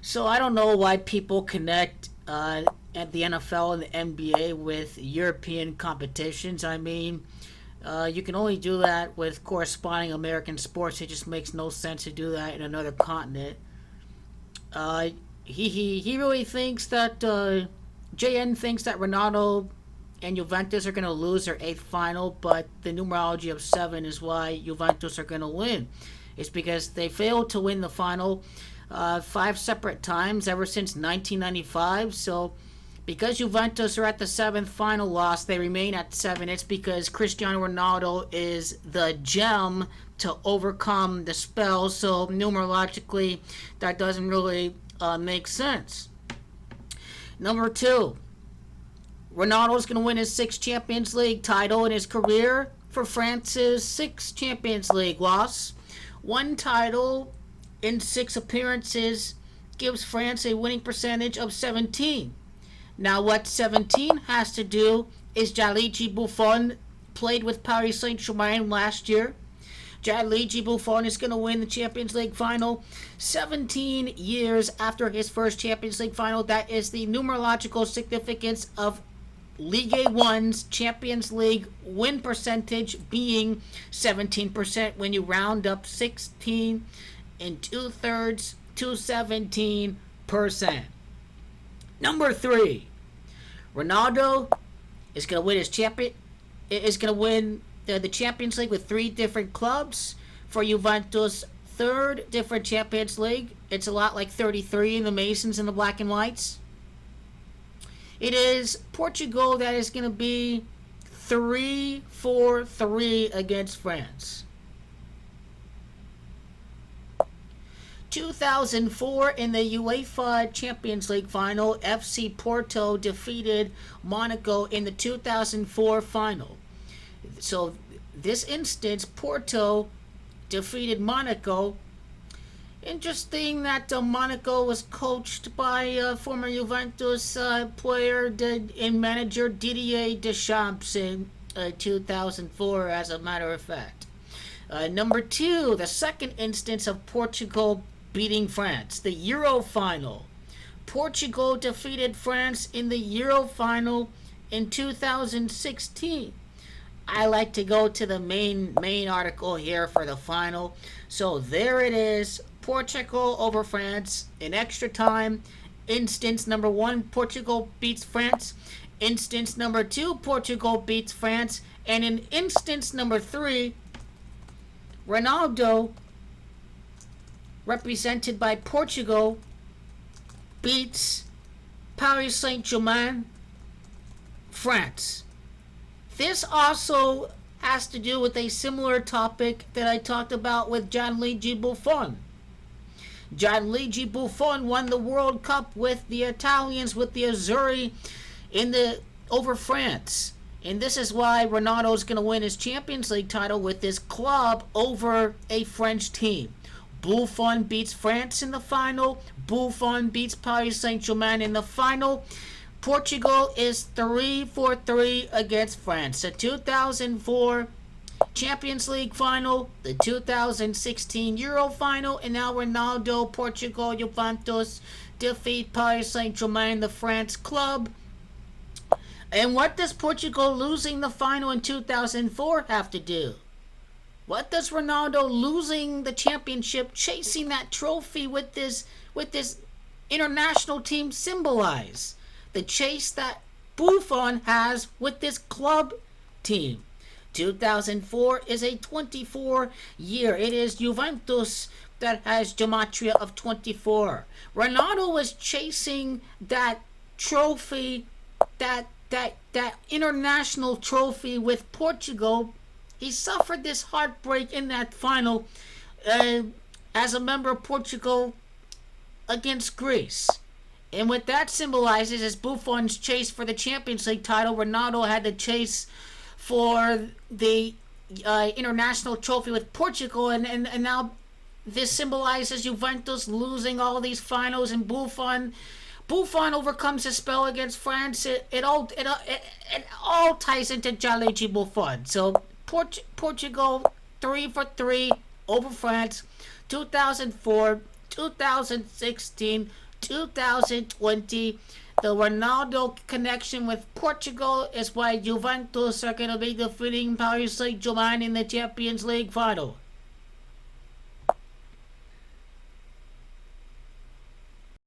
So I don't know why people connect at the NFL and the NBA with European competitions. I mean, you can only do that with corresponding American sports. It just makes no sense to do that in another continent. Uh, he really thinks that JN thinks that Ronaldo and Juventus are going to lose their eighth final, but the numerology of seven is why Juventus are going to win. It's because they failed to win the final five separate times ever since 1995. So, because Juventus are at the seventh final loss, they remain at seven. It's because Cristiano Ronaldo is the gem to overcome the spell. So, numerologically, that doesn't really make sense. Number two, Ronaldo's going to win his sixth Champions League title in his career for France's sixth Champions League loss. One title in six appearances gives France a winning percentage of 17. Now, what 17 has to do is Gianluigi Buffon played with Paris Saint-Germain last year. Gianluigi Buffon is going to win the Champions League final 17 years after his first Champions League final. That is the numerological significance of Ligue 1's Champions League win percentage being 17% when you round up 16 and 2/3 to 17%. Number three, Ronaldo is going to win the Champions League with three different clubs. For Juventus, third different Champions League. It's a lot like 33 in the Masons and the Black and Whites. It is Portugal that is going to be 3-4-3 against France. 2004 in the UEFA Champions League final, FC Porto defeated Monaco in the 2004 final. So this instance, Porto defeated Monaco. Interesting that Monaco was coached by former Juventus player and manager Didier Deschamps in 2004, as a matter of fact. Number two, the second instance of Portugal beating France, the Euro final. Portugal defeated France in the Euro final in 2016. I like to go to the main article here for the final. So there it is. Portugal over France in extra time. Instance number one, Portugal beats France. Instance number two, Portugal beats France. And in instance number three, Ronaldo, represented by Portugal, beats Paris Saint-Germain, France. This also has to do with a similar topic that I talked about with Gianluigi Buffon. Gianluigi Buffon won the World Cup with the Italians, with the Azzurri, over France. And this is why Ronaldo is going to win his Champions League title with his club over a French team. Buffon beats France in the final. Buffon beats Paris Saint-Germain in the final. Portugal is 3-4-3 against France. The 2004 Champions League final, the 2016 Euro final, and now Ronaldo, Portugal, Juventus defeat Paris Saint-Germain, the France club. And what does Portugal losing the final in 2004 have to do? What does Ronaldo losing the championship, chasing that trophy with this international team symbolize? The chase that Buffon has with this club team. 2004 is a 24 year. It is Juventus that has gematria of 24. Ronaldo was chasing that trophy, that international trophy with Portugal. He suffered this heartbreak in that final as a member of Portugal against Greece. And what that symbolizes is Buffon's chase for the Champions League title. Ronaldo had the chase for the international trophy with Portugal, and now this symbolizes Juventus losing all these finals, and Buffon overcomes his spell against France. It all ties into Gianluigi Buffon. So Portugal 3-3 over France, 2004, 2016, 2020, the Ronaldo connection with Portugal is why Juventus are going to be defeating Paris Saint-Germain in the Champions League final.